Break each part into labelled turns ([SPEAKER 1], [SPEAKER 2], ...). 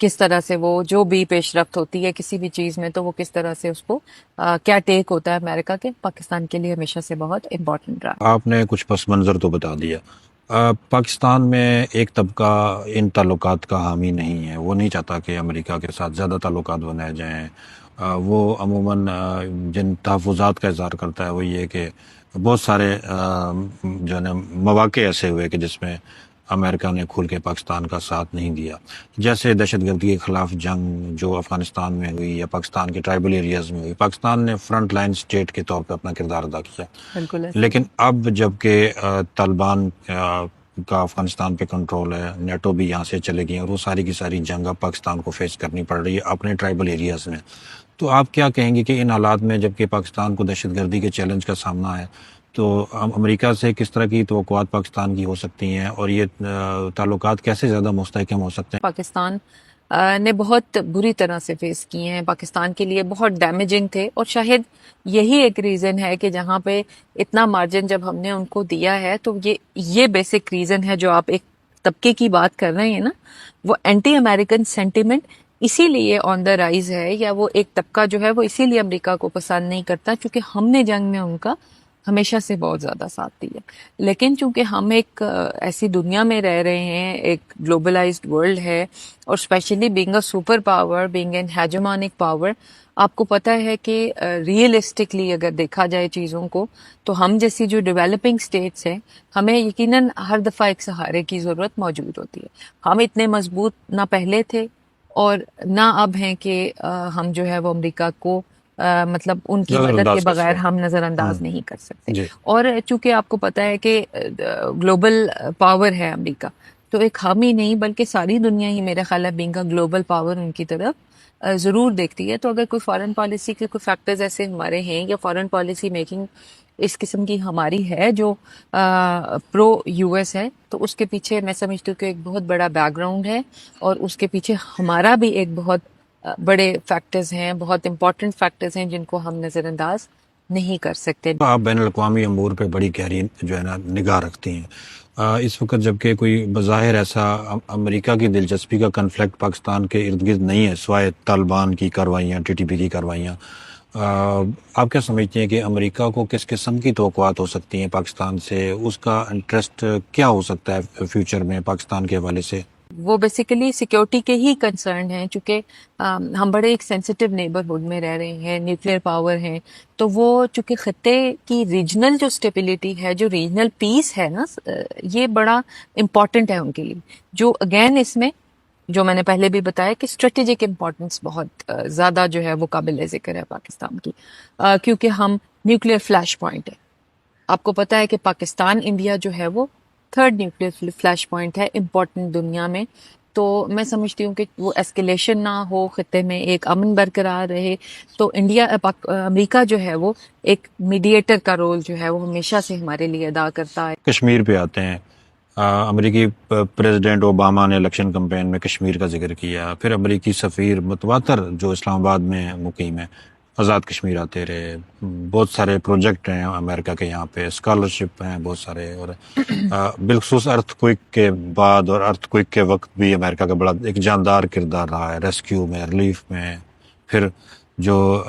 [SPEAKER 1] کس طرح سے وہ جو بھی پیش رفت ہوتی ہے کسی بھی چیز میں تو وہ کس طرح سے اس کو کیا ٹیک ہوتا ہے امریکہ کے، پاکستان کے لیے ہمیشہ سے بہت امپورٹنٹ رہا۔
[SPEAKER 2] آپ نے کچھ پس منظر تو بتا دیا۔ پاکستان میں ایک طبقہ ان تعلقات کا حامی نہیں ہے، وہ نہیں چاہتا کہ امریکہ کے ساتھ زیادہ تعلقات بنائے جائیں۔ وہ عموماً جن تحفظات کا اظہار کرتا ہے وہ یہ کہ بہت سارے جو ہے نا مواقع ایسے ہوئے کہ جس میں امریکہ نے کھل کے پاکستان کا ساتھ نہیں دیا، جیسے دہشت گردی کے خلاف جنگ جو افغانستان میں ہوئی یا پاکستان کے ٹرائبل ایریاز میں ہوئی، پاکستان نے فرنٹ لائن اسٹیٹ کے طور پہ اپنا کردار ادا کیا۔
[SPEAKER 1] بالکل ایسے
[SPEAKER 2] لیکن اب جب کہ طالبان کا افغانستان پہ کنٹرول ہے، نیٹو بھی یہاں سے چلے گئی اور وہ ساری کی ساری جنگ اب پاکستان کو فیس کرنی پڑ رہی ہے اپنے ٹرائبل ایریاز میں، تو آپ کیا کہیں گے کہ ان حالات میں جب کہ پاکستان کو دہشت گردی کے چیلنج کا سامنا ہے تو امریکہ سے کس طرح کی توقعات پاکستان کی ہو سکتی ہیں اور یہ تعلقات کیسے زیادہ مستحکم ہو سکتے ہیں؟
[SPEAKER 1] پاکستان نے بہت بری طرح سے فیس کیے ہیں، پاکستان کے لیے بہت ڈیمیجنگ تھے، اور شاید یہی ایک ریزن ہے کہ جہاں پہ اتنا مارجن جب ہم نے ان کو دیا ہے تو یہ بیسک ریزن ہے جو آپ ایک طبقے کی بات کر رہے ہیں نا، وہ اینٹی امریکن سینٹیمنٹ اسی لیے آن دا رائز ہے، یا وہ ایک طبقہ جو ہے وہ اسی لیے امریکہ کو پسند نہیں کرتا کیونکہ ہم نے جنگ میں ان کا ہمیشہ سے بہت زیادہ ساتھ دیا۔ لیکن چونکہ ہم ایک ایسی دنیا میں رہ رہے ہیں، ایک گلوبلائزڈ ورلڈ ہے، اور especially being a super power, being an hegemonic power, آپ کو پتہ ہے کہ ریئلسٹکلی اگر دیکھا جائے چیزوں کو تو ہم جیسی جو ڈیولپنگ سٹیٹس ہیں ہمیں یقیناً ہر دفعہ ایک سہارے کی ضرورت موجود ہوتی ہے۔ ہم اتنے مضبوط نہ پہلے تھے اور نہ اب ہیں کہ ہم جو ہے وہ امریکہ کو مطلب ان کی
[SPEAKER 2] نظر
[SPEAKER 1] مدد کے
[SPEAKER 2] انداز کر
[SPEAKER 1] بغیر
[SPEAKER 2] سکتے
[SPEAKER 1] ہم نظر انداز
[SPEAKER 2] ہیں۔
[SPEAKER 1] نہیں کر سکتے۔
[SPEAKER 2] جی
[SPEAKER 1] اور چونکہ آپ کو پتہ ہے کہ گلوبل پاور ہے امریکہ، تو ایک ہم ہی نہیں بلکہ ساری دنیا ہی میرا خیال ہے بینگ گلوبل پاور ان کی طرف ضرور دیکھتی ہے۔ تو اگر کوئی فارن پالیسی کے کوئی فیکٹرز ایسے ہمارے ہیں یا فارن پالیسی میکنگ اس قسم کی ہماری ہے جو پرو یو ایس ہے، تو اس کے پیچھے میں سمجھتی ہوں کہ ایک بہت بڑا بیک گراؤنڈ ہے، اور اس کے پیچھے ہمارا بھی ایک بہت بڑے فیکٹرز ہیں، بہت امپورٹنٹ فیکٹرز ہیں جن کو ہم نظر انداز نہیں کر سکتے۔
[SPEAKER 2] آپ بین الاقوامی امور پہ بڑی گہری جو ہے نا نگاہ رکھتی ہیں۔ اس وقت جب کہ کوئی بظاہر ایسا امریکہ کی دلچسپی کا کنفلکٹ پاکستان کے ارد گرد نہیں ہے سوائے طالبان کی کارروائیاں، ٹی ٹی پی کی کارروائیاں، آپ کیا سمجھتے ہیں کہ امریکہ کو کس قسم کی توقعات ہو سکتی ہیں پاکستان سے؟ اس کا انٹرسٹ کیا ہو سکتا ہے فیوچر میں پاکستان کے حوالے سے؟
[SPEAKER 1] وہ بیسیکلی سیکیورٹی کے ہی کنسرن ہیں، چونکہ ہم بڑے ایک سینسیٹیو نیبرہڈ میں رہ رہے ہیں، نیوکلیر پاور ہیں، تو وہ چونکہ خطے کی ریجنل جو اسٹیبلٹی ہے، جو ریجنل پیس ہے نا، یہ بڑا امپورٹنٹ ہے ان کے لیے، جو اگین اس میں جو میں نے پہلے بھی بتایا کہ اسٹریٹجک امپورٹنس بہت زیادہ جو ہے وہ قابل ذکر ہے پاکستان کی، کیونکہ ہم نیوکلیر فلیش پوائنٹ ہے۔ آپ کو پتا ہے کہ پاکستان انڈیا جو ہے وہ تھرڈ نیوکلیر فلیش پوائنٹ ہے امپورٹنٹ دنیا میں، تو میں سمجھتی ہوں کہ وہ ایسکیلیشن نہ ہو، خطے میں ایک امن برقرار رہے، تو امریکہ جو ہے وہ ایک میڈیٹر کا رول جو ہے وہ ہمیشہ سے ہمارے لیے ادا کرتا ہے۔
[SPEAKER 2] کشمیر پہ آتے ہیں، امریکی پریزیڈنٹ اوباما نے الیکشن کمپین میں کشمیر کا ذکر کیا، پھر امریکی سفیر متواتر جو اسلام آباد میں مقیم ہے آزاد کشمیر آتے رہے، بہت سارے پروجیکٹ ہیں امریکہ کے یہاں پہ، اسکالرشپ ہیں بہت سارے، اور بالخصوص ارتھ کوئک کے بعد اور ارتھ کوئک کے وقت بھی امریکہ کا بڑا ایک جاندار کردار رہا ہے ریسکیو میں، ریلیف میں، پھر جو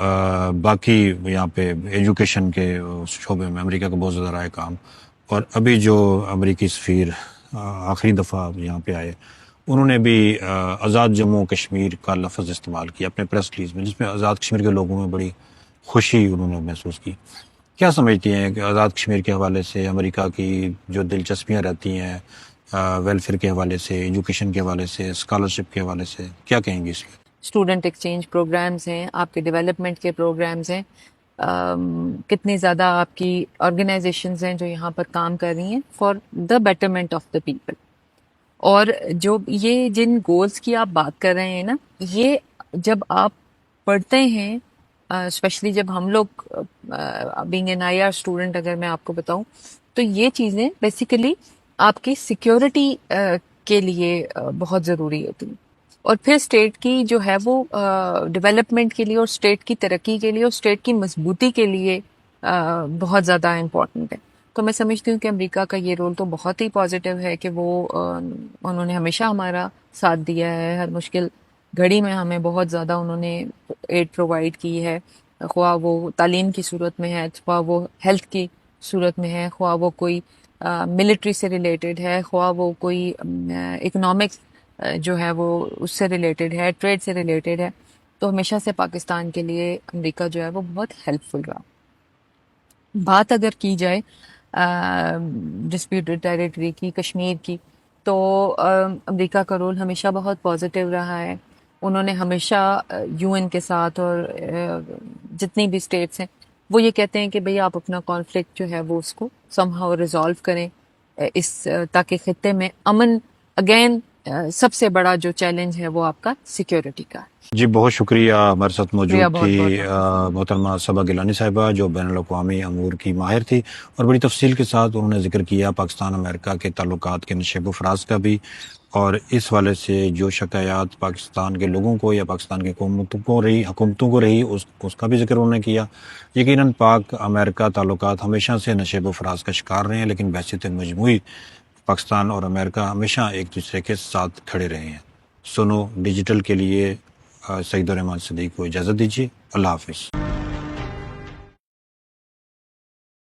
[SPEAKER 2] باقی یہاں پہ ایجوکیشن کے شعبے میں امریکہ کا بہت زیادہ رہا ہے کام۔ اور ابھی جو امریکی سفیر آخری دفعہ یہاں پہ آئے انہوں نے بھی آزاد جموں کشمیر کا لفظ استعمال کیا اپنے پریس ریلیز میں، جس میں آزاد کشمیر کے لوگوں میں بڑی خوشی انہوں نے محسوس کی۔ کیا سمجھتی ہیں کہ آزاد کشمیر کے حوالے سے امریکہ کی جو دلچسپیاں رہتی ہیں ویلفیئر کے حوالے سے، ایجوکیشن کے حوالے سے، اسکالرشپ کے حوالے سے، کیا کہیں گے اس میں؟
[SPEAKER 1] اسٹوڈنٹ ایکسچینج پروگرامز ہیں، آپ کے ڈیولپمنٹ کے پروگرامز ہیں، کتنی زیادہ آپ کی آرگنائزیشنز ہیں جو یہاں پر کام کر رہی ہیں for the betterment of the people. اور جو یہ جن گولز کی آپ بات کر رہے ہیں نا، یہ جب آپ پڑھتے ہیں، اسپیشلی جب ہم لوگ being an I R student اگر میں آپ کو بتاؤں، تو یہ چیزیں بیسیکلی آپ کی سیکیورٹی کے لیے بہت ضروری ہوتی ہیں، اور پھر اسٹیٹ کی جو ہے وہ ڈیولپمنٹ کے لیے اور اسٹیٹ کی ترقی کے لیے اور اسٹیٹ کی مضبوطی کے لیے بہت زیادہ امپورٹنٹ ہے۔ تو میں سمجھتی ہوں کہ امریکہ کا یہ رول تو بہت ہی پازیٹیو ہے کہ وہ انہوں نے ہمیشہ ہمارا ساتھ دیا ہے ہر مشکل گھڑی میں ہمیں بہت زیادہ انہوں نے ایڈ پرووائڈ کی ہے، خواہ وہ تعلیم کی صورت میں ہے، خواہ وہ ہیلتھ کی صورت میں ہے، خواہ وہ کوئی ملٹری سے ریلیٹڈ ہے، خواہ وہ کوئی اکنامکس جو ہے وہ اس سے ریلیٹڈ ہے، ٹریڈ سے ریلیٹڈ ہے. تو ہمیشہ سے پاکستان کے لیے امریکہ جو ہے وہ بہت ہیلپ فل رہا. بات اگر کی جائے ڈسپیوٹڈ ٹیریٹری کی، کشمیر کی، تو امریکہ کا رول ہمیشہ بہت پازیٹیو رہا ہے. انہوں نے ہمیشہ یو این کے ساتھ اور جتنی بھی اسٹیٹس ہیں وہ یہ کہتے ہیں کہ بھئی آپ اپنا کانفلکٹ جو ہے وہ اس کو سم ہاؤ ریزالو کریں، اس تاکہ خطے میں امن. اگین سب سے بڑا جو چیلنج ہے وہ آپ کا سیکیورٹی کا ہے.
[SPEAKER 2] جی بہت شکریہ. ہمارے ساتھ موجود
[SPEAKER 1] بہت
[SPEAKER 2] تھی
[SPEAKER 1] بہت
[SPEAKER 2] محترمہ صبا گیلانی صاحبہ، جو بین الاقوامی امور کی ماہر تھی، اور بڑی تفصیل کے ساتھ انہوں نے ذکر کیا پاکستان امریکہ کے تعلقات کے نشیب و فراز کا بھی، اور اس والے سے جو شکایات پاکستان کے لوگوں کو یا پاکستان کی حکومتوں کو رہی اس کا بھی ذکر انہوں نے کیا. یقیناً پاک امریکہ تعلقات ہمیشہ سے نشیب و فراز کا شکار رہے ہیں، لیکن بحثیت مجموعی پاکستان اور امریکہ ہمیشہ ایک دوسرے کے ساتھ کھڑے رہے ہیں. سنو ڈیجیٹل کے لیے سعید الرحمان صدیق کو اجازت دیجیے. اللہ حافظ.